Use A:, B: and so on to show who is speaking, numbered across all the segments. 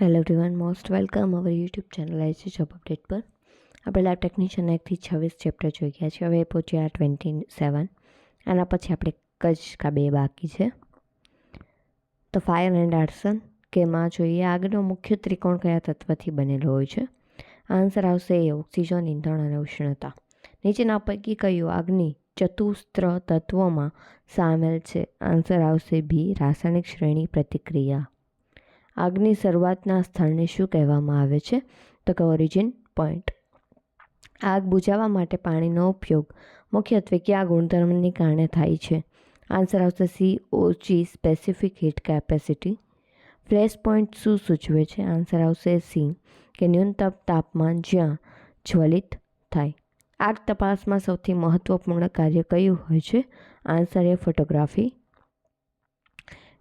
A: Hello everyone, most welcome our YouTube channel IC job update પર. આપણે lab technician 1થી 26 chapter જોઈ ગયા છે. હવે પહોંચ્યા 27. આના પછી આપણે જ કા 2 બાકી છે. તો ફાયર એન્ડ આર્સન કેમાં જોઈએ આગનો મુખ્ય ત્રિકોણ કયા તત્વથી બનેલો હોય છે? આન્સર આવશે એ ઓક્સિજન, ઇંધણ અને ઉષ્ણતા. નીચેના પૈકી કયું આગની ચતુસ્ત્ર તત્વોમાં સામેલ છે? આન્સર આવશે બી રાસાયણિક શ્રેણી પ્રતિક્રિયા. આગની શરૂઆતના સ્થળને શું કહેવામાં આવે છે? તો કે ઓરિજિન પોઈન્ટ. આગ બુઝાવવા માટે પાણીનો ઉપયોગ મુખ્યત્વે કયા ગુણધર્મની કારણે થાય છે? આન્સર આવશે સી ઓછી specific heat capacity. Flash point શું સૂચવે છે? આન્સર આવશે સી કે ન્યૂનતમ તાપમાન જ્યાં જ્વલિત થાય. આગ તપાસમાં સૌથી મહત્વપૂર્ણ કાર્ય કયું હોય છે? Answer A photography.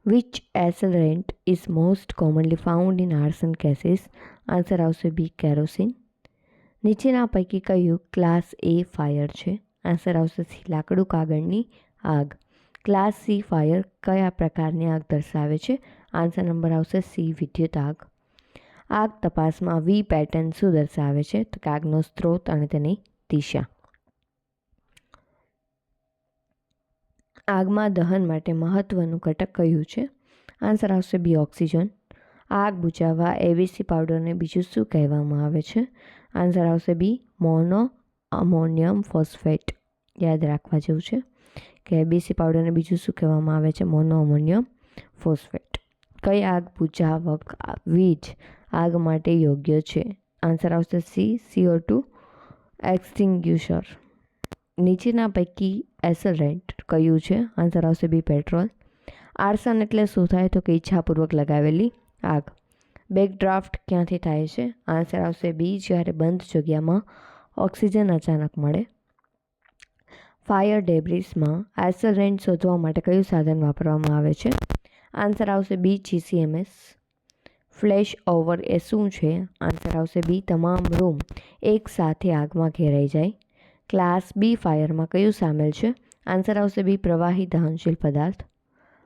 A: Which accelerant is most commonly found in arson cases? Answer આવશે બી કેરોસીન. નીચેના પૈકી કયું ક્લાસ એ ફાયર છે? આન્સર આવશે સી લાકડું કાગળની આગ. ક્લાસ સી ફાયર કયા પ્રકારની આગ દર્શાવે છે? આન્સર નંબર આવશે સી વિદ્યુત આગ. આગ તપાસમાં વી પેટર્ન શું દર્શાવે છે? તો કે આગનો સ્ત્રોત અને તેની દિશા. આગમાં દહન માટે મહત્વનું ઘટક કયું છે? આન્સર આવશે બી ઓક્સિજન. આગ બુઝાવવા એબીસી પાવડરને બીજું શું કહેવામાં આવે છે? આન્સર આવશે બી મોનો અમોનિયમ ફોસ્ફેટ. યાદ રાખવા જેવું છે કે એબીસી પાવડરને બીજું શું કહેવામાં આવે છે? Mono ammonium phosphate. કઈ આગ બુઝાવક વીજ આગ માટે યોગ્ય છે? આન્સર આવશે સી CO2 એક્સટિંગ્યુશર. નીચેના પૈકી એસલરેન્ટ કયું છે? આન્સર આવશે બી પેટ્રોલ. આર્સન એટલે શું થાય? તો કે ઈચ્છાપૂર્વક લગાવેલી આગ. બેકડ્રાફ્ટ ક્યાંથી થાય છે? આન્સર આવશે બી જ્યારે બંધ જગ્યામાં ઓક્સિજન અચાનક મળે. ફાયર ડેબ્રિસમાં એસલરેન્ટ શોધવા માટે કયું સાધન વાપરવામાં આવે છે? આન્સર આવશે બી GCMS. ફ્લેશ ઓવર એ શું છે? આન્સર આવશે બી તમામ રૂમ એક સાથે આગમાં ઘેરાઈ જાય. ક્લાસ બી ફાયરમાં કયું સામેલ છે? આન્સર આવશે બી પ્રવાહી દહનશીલ પદાર્થ.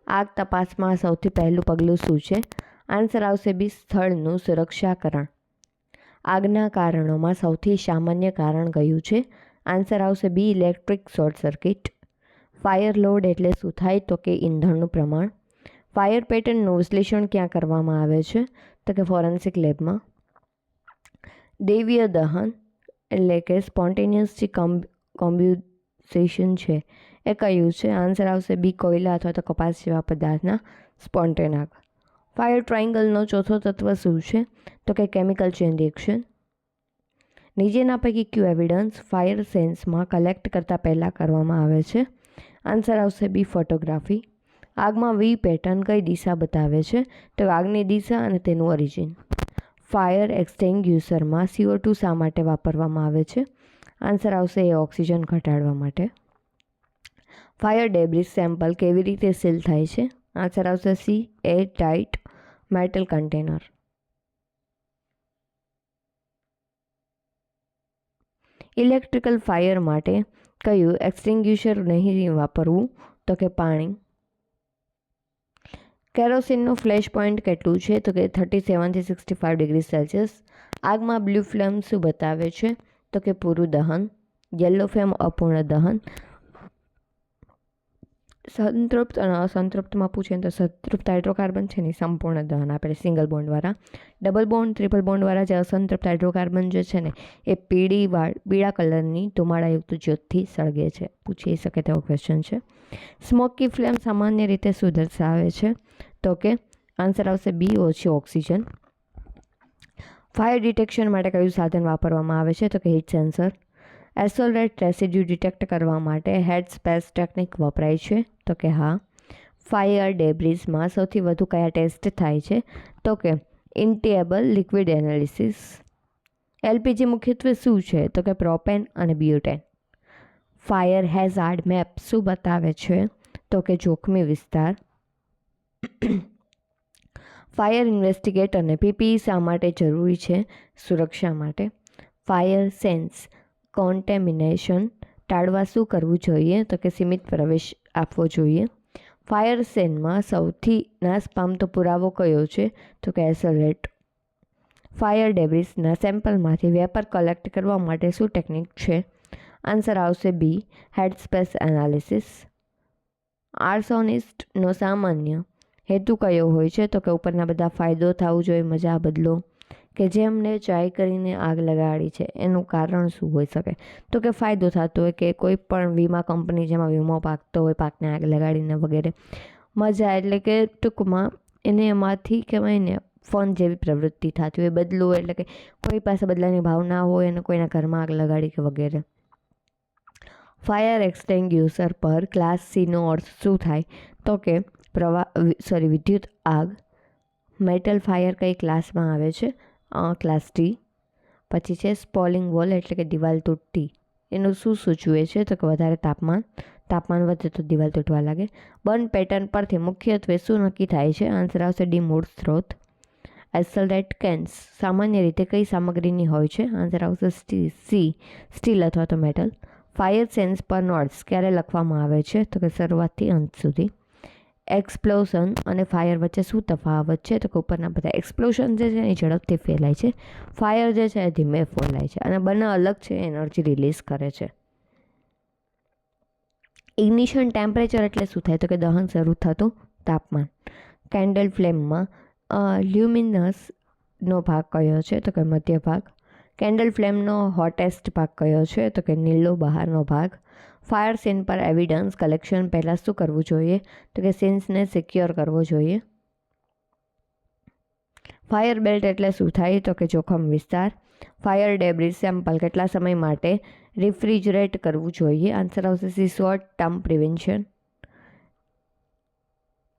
A: આગ તપાસમાં સૌથી પહેલું પગલું શું છે? આન્સર આવશે બી સ્થળનું સુરક્ષાકરણ. આગના કારણોમાં સૌથી સામાન્ય કારણ કયું છે? આન્સર આવશે B electric short circuit. Fire load એટલે શું થાય? તો કે ઈંધણનું પ્રમાણ. ફાયર પેટર્નનું વિશ્લેષણ ક્યાં કરવામાં આવે છે? તો કે ફોરેન્સિક લેબમાં. દૈવીય દહન એટલે કે સ્પોન્ટેનિયસ કોમ્બ્યુસેશન છે એ કયું છે? આન્સર આવશે બી કોયલા અથવા તો કપાસ જેવા પદાર્થના સ્પોન્ટેન આગ. ફાયર ટ્રાયંગલનો ચોથો તત્વ શું છે? તો કે કેમિકલ ચેન રિએક્શન. નીચેના પૈકી ક્યુ એવિડન્સ ફાયર સેન્સમાં કલેક્ટ કરતાં પહેલાં કરવામાં આવે છે? આન્સર આવશે બી ફોટોગ્રાફી. આગમાં વી પેટર્ન કઈ દિશા બતાવે છે? તો આગની દિશા અને તેનું ઓરિજિન. ફાયર એક્સટિંગ્યુશરમાં CO2 શા માટે વાપરવામાં આવે છે? આન્સર આવશે એ ઓક્સિજન ઘટાડવા માટે. ફાયર ડેબ્રિસ સેમ્પલ કેવી રીતે સીલ થાય છે? આન્સર આવશે C air tight metal container. Electrical fire માટે કયું એક્સટિંગ્યુશર નહીં વાપરવું? તો કે પાણી. કેરોસીનનું ફ્લેશ પોઈન્ટ કેટલું છે? તો કે 37 થી 65 ડિગ્રી સેલ્સિયસ. આગમાં બ્લુ ફ્લેમ શું બતાવે છે? તો કે પૂરું દહન. યલો ફ્લેમ અપૂર્ણ દહન. સંતૃપ્ત અને અસંતૃપ્તમાં પૂછે તો સંતૃપ્ત હાઇડ્રોકાર્બન છે ને સંપૂર્ણ દહન આપે સિંગલ બોન્ડવાળા. ડબલ બોન્ડ ટ્રિપલ બોન્ડવાળા જે અસંતૃપ્ત હાઇડ્રોકાર્બન જે છે ને એ પીળા કલરની ધુમાડાયુક્ત જ્યોતથી સળગે છે. પૂછી શકે તેવો ક્વેશ્ચન છે. સ્મોકી ફ્લેમ સામાન્ય રીતે શું દર્શાવે છે? તો કે આન્સર આવશે બી ઓછી ઓક્સિજન. ફાયર ડિટેક્શન માટે કયું સાધન વાપરવામાં આવે છે? તો કે હીટ સેન્સર. એસોલેટ રેસિડ્યુ ડિટેક્ટ કરવા માટે હેડ સ્પેસ ટેકનિક વપરાય છે? તો કે હા. ફાયર ડેબ્રિસમાં સૌથી વધુ કયા ટેસ્ટ થાય છે? તો કે ઇન્ટેબલ લિક્વિડ એનાલિસિસ. LPG મુખ્યત્વે શું છે? તો કે પ્રોપેન અને બ્યુટેન. ફાયર હેઝાર્ડ મેપ શું બતાવે છે? તો કે જોખમી વિસ્તાર. ફાયર ઇન્વેસ્ટિગેટરને PPE શા માટે જરૂરી છે? સુરક્ષા માટે. ફાયર સેન્સ કોન્ટેમિનેશન ટાળવા શું કરવું જોઈએ? તો કે સીમિત પ્રવેશ આપવો જોઈએ. ફાયર સેનમાં સૌથી નાશ પામતો પુરાવો કયો છે? તો કે એસલરેટ. ફાયર ડેબ્રિસના સેમ્પલમાંથી વેપર કલેક્ટ કરવા માટે શું ટેકનિક છે? આન્સર આવશે બી, હેડ સ્પેસ એનાલિસિસ. આર્સોનિસ્ટનો સામાન્ય હેતુ કયો હોય છે? તો કે ઉપરના બધા ફાયદો થવું જોઈએ, મજા બદલો, કે જેમને ચાય કરીને આગ લગાડી છે એનું કારણ શું હોઈ શકે? તો કે ફાયદો થતો હોય કે કોઈ પણ વીમા કંપની જેમાં વીમો પાકતો હોય, પાકને આગ લગાડીને વગેરે. મજા એટલે કે ટૂંકમાં એને એમાંથી કહેવાય ને ફન જેવી પ્રવૃત્તિ થતી હોય. બદલો એટલે કે કોઈ પાસે બદલાની ભાવના હોય અને કોઈના ઘરમાં આગ લગાડી કે વગેરે. ફાયર એક્સટેન્ગ્યુશર પર ક્લાસ સીનો અર્થ શું થાય? તો કે વિદ્યુત આગ. મેટલ ફાયર કઈ ક્લાસમાં આવે છે? Class T. પછી છે સ્પોલિંગ વોલ એટલે કે દિવાલ તૂટતી. એનું શું સૂચવે છે? તો કે વધારે તાપમાન વધે તો દિવાલ તૂટવા લાગે. બર્ન પેટર્ન પરથી મુખ્યત્વે શું નક્કી થાય છે? આન્સર આવશે ડી, મૂળ સ્ત્રોત. એસલરેટ કેન્સ સામાન્ય રીતે કઈ સામગ્રીની હોય છે? આન્સર આવશે સી, સ્ટીલ અથવા તો મેટલ. ફાયર સેન્સ પર નોટ્સ ક્યારે લખવામાં આવે છે? તો કે શરૂઆતથી અંત સુધી. એક્સપ્લોઝન અને ફાયર વચ્ચે શું તફાવત છે? તો કે ઉપરના બધા એક્સપ્લોઝન જે છે એ ઝડપથી ફેલાય છે, ફાયર જે છે એ ધીમે ફેલાય છે, અને બંને અલગ છે, એનર્જી રિલીઝ કરે છે. ઇગ્નિશન ટેમ્પરેચર એટલે શું થાય? તો કે દહન શરૂ થતું તાપમાન. કેન્ડલ ફ્લેમમાં લ્યુમિનસનો ભાગ કયો છે? તો કે મધ્ય ભાગ. કેન્ડલ ફ્લેમનો હોટેસ્ટ ભાગ કયો છે? તો કે નીલો બહારનો ભાગ. ફાયર સીન પર એવિડન્સ કલેક્શન પહેલાં શું કરવું જોઈએ? તો કે સીન્સને સિક્યોર કરવો જોઈએ. ફાયર બેલ્ટ એટલે શું થાય? તો કે જોખમ વિસ્તાર. ફાયર ડેબ્રિસ સેમ્પલ કેટલા સમય માટે રિફ્રિજરેટ કરવું જોઈએ? આન્સર આવશે C, short term prevention.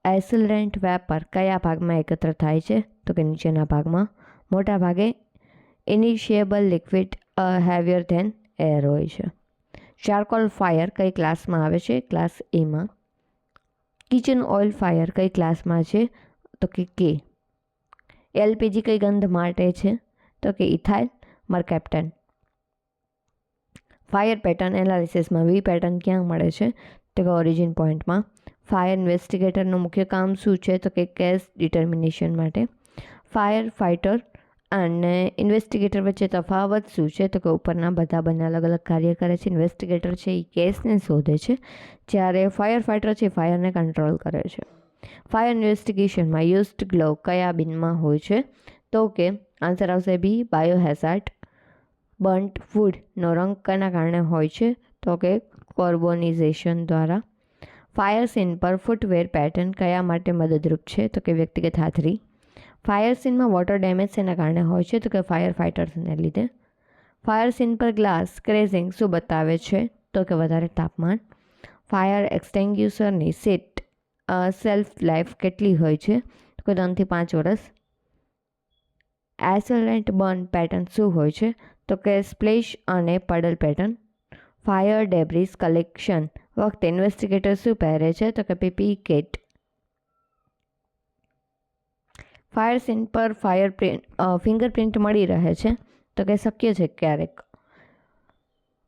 A: Accelerant vapour કયા ભાગમાં એકત્ર થાય છે? તો કે નીચેના ભાગમાં. મોટા ભાગે ઇનિશિયેબલ લિક્વિડ હેવિયર ધેન એર હોય છે. ચારકોલ ફાયર કઈ ક્લાસમાં આવે છે? ક્લાસ એમાં. કિચન ઓઇલ ફાયર કઈ ક્લાસમાં છે? તો કે કે. એલપીજી કઈ ગંધ માટે છે? તો કે ઇથાઇલ મર્કેપ્ટન. ફાયર પેટર્ન એનાલિસિસમાં વી પેટર્ન ક્યાં મળે છે? તો કે ઓરિજિન પોઈન્ટમાં. ફાયર ઇન્વેસ્ટિગેટરનું મુખ્ય કામ શું છે? તો કે કેસ ડિટર્મિનેશન માટે. ફાયર ફાઇટર અને ઇન્વેસ્ટિગેટર વચ્ચે તફાવત શું છે? તો કે ઉપરના બધા બંને અલગ અલગ કાર્ય કરે છે. ઇન્વેસ્ટિગેટર છે એ કેસને શોધે છે, જ્યારે ફાયર ફાઇટર છે એ ફાયરને કંટ્રોલ કરે છે. ફાયર ઇન્વેસ્ટિગેશનમાં યુઝડ ગ્લોવ કયા બિનમાં હોય છે? તો કે આન્સર આવશે બી, બાયોહેઝાર્ડ. બર્ન્ટ વુડનો રંગ કના કારણે હોય છે? તો કે કાર્બોનાઇઝેશન દ્વારા. ફાયર સીન પર ફૂટવેર પેટર્ન કયા માટે મદદરૂપ છે? તો કે વ્યક્તિગત હાજરી. ફાયર સીનમાં વોટર ડેમેજ શેના કારણે હોય છે? તો કે ફાયર ફાઇટર્સને લીધે. ફાયર સીન પર ગ્લાસ ક્રેઝિંગ શું બતાવે છે? તો કે વધારે તાપમાન. ફાયર એક્સટેન્ગ્યુશરની સેલ્ફ લાઈફ કેટલી હોય છે? તો કે 3 થી 5 વર્ષ. એસલરેન્ટ બર્ન પેટર્ન શું હોય છે? તો કે સ્પ્લેશ અને pedal pattern. Fire debris collection વખતે ઇન્વેસ્ટિગેટર શું પહેરે છે? તો કે પીપી કિટ. ફાયર સીન પર ફિંગરપ્રિન્ટ મળી રહે છે? તો કે શક્ય છે ક્યારેક.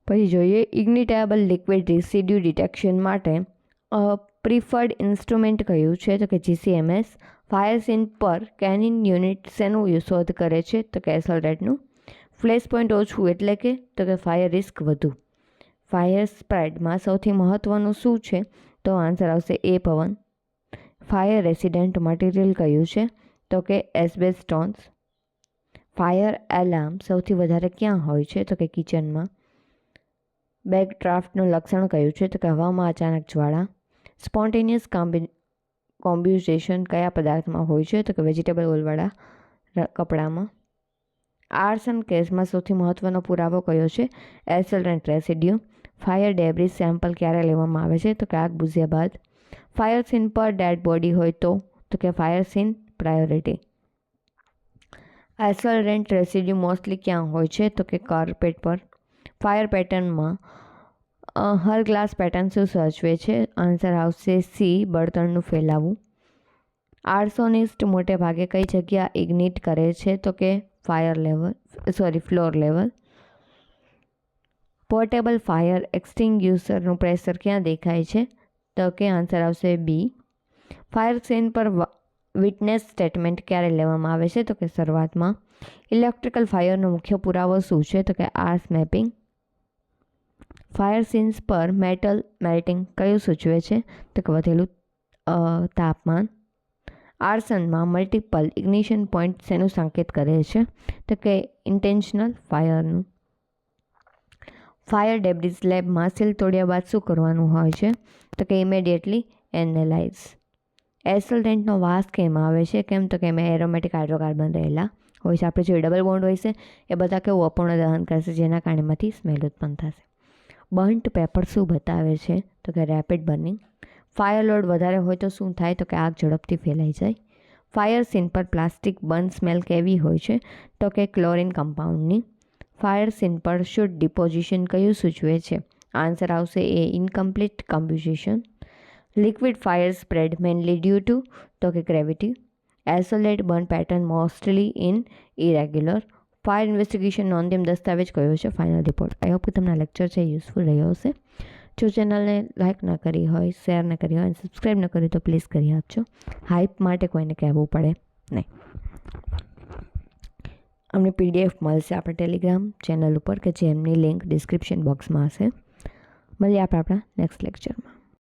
A: પછી જોઈએ ઇગ્નિટેબલ લિક્વિડ રેસિડ્યુ ડિટેક્શન માટે પ્રિફર્ડ ઇન્સ્ટ્રુમેન્ટ કયું છે? તો કે જીસીએમએસ. ફાયર સીન પર કેનિન યુનિટ શેનું શોધ કરે છે? તો કે એસલરેટનું. ફ્લેશ પોઈન્ટ ઓછું એટલે કે? તો કે ફાયર રિસ્ક વધુ. ફાયર સ્પ્રેડમાં સૌથી મહત્ત્વનું શું છે? તો આન્સર આવશે એ, પવન. ફાયર રેસિડન્ટ મટીરિયલ કયું છે? તો કે એસ્બેસ્ટોસ. ફાયર એલાર્મ સૌથી વધારે ક્યાં હોય છે? તો કે કિચનમાં. બેક ડ્રાફ્ટનું લક્ષણ કયું છે? તો કે હવામાં અચાનક જ્વાળા. સ્પોન્ટેનિયસ કોમ્બ્યુઝેશન કયા પદાર્થમાં હોય છે? તો કે વેજીટેબલ ઓઇલવાળા કપડામાં. આર્સન કેસમાં સૌથી મહત્ત્વનો પુરાવો કયો છે? Accelerant residue. Fire debris sample ક્યારે લેવામાં આવે છે? તો કે આગ બુઝ્યા બાદ. ફાયર સીન પર ડેડ બોડી હોય તો કે fire scene priority. Accelerant residue mostly ક્યાં હોય છે? તો કે કાર્પેટ પર. ફાયર પેટર્નમાં હર ગ્લાસ પેટર્ન શું સૂચવે છે? આન્સર આવશે સી, બળતણનું ફેલાવું. આર્સોનિસ્ટ મોટે ભાગે કઈ જગ્યા ઇગ્નિટ કરે છે? તો કે ફ્લોર લેવલ. પોર્ટેબલ ફાયર એક્સટિંગ્યુશરનું પ્રેશર ક્યાં દેખાય છે? તો કે આન્સર આવશે બી. ફાયર સીન પર વિટનેસ સ્ટેટમેન્ટ ક્યારે લેવામાં આવે છે? તો કે શરૂઆતમાં. ઇલેક્ટ્રિકલ ફાયરનો મુખ્ય પુરાવો શું છે? તો કે આર્સ મેપિંગ. ફાયર સીન્સ પર મેટલ મેલ્ટિંગ કયું સૂચવે છે? તો કે વધેલું તાપમાન. આર્સનમાં મલ્ટિપલ ઇગ્નિશન પોઈન્ટ શેનું સંકેત કરે છે? તો કે ઇન્ટેન્શનલ ફાયરનું. ફાયર ડેબ્રિસ લેબમાં સીલ તોડ્યા બાદ શું કરવાનું હોય છે? તો કે ઇમિડિયેટલી એનાલાઇઝ. એસોલટેન્ટનો વાસ કેમ આવે છે? કેમ? તો કે એમાં એરોમેટિક હાઇડ્રોકાર્બન રહેલા હોય છે. આપણે જે ડબલ બોન્ડ હોય છે એ બધા કેવું અપૂર્ણ દહન કરશે, જેના કારણે એમાંથી સ્મેલ ઉત્પન્ન થશે. બર્ન્ટ પેપર શું બતાવે છે? તો કે રેપિડ બર્નિંગ. ફાયર લોડ વધારે હોય તો શું થાય? તો કે આગ ઝડપથી ફેલાઈ જાય. ફાયર સીન પર પ્લાસ્ટિક બર્ન સ્મેલ કેવી હોય છે? તો કે ક્લોરિન કમ્પાઉન્ડની. ફાયર સીન પર શુદ્ધ ડિપોઝિશન કયું સૂચવે છે? આન્સર આવશે A incomplete combustion. Liquid fire spread mainly due to? તો કે gravity. Isolate burn pattern mostly in irregular. Fire ઇન્વેસ્ટિગેશનનો અંતિમ દસ્તાવેજ કયો છે? Final report. આઈ હોપ કે તમને લેક્ચર છે યુઝફુલ રહ્યો હશે. જો ચેનલને લાઇક ન કરી હોય, શેર ન કરી હોય અને સબસ્ક્રાઈબ ન કરી તો પ્લીઝ કરી આપજો. હાઇપ માટે કોઈને કહેવું પડે નહીં. અમને PDF મળશે આપણે ટેલિગ્રામ ચેનલ ઉપર, કે જેમની લિંક ડિસ્ક્રિપ્શન બોક્સમાં હશે. મળીએ આપણે આપણા નેક્સ્ટ લેક્ચરમાં.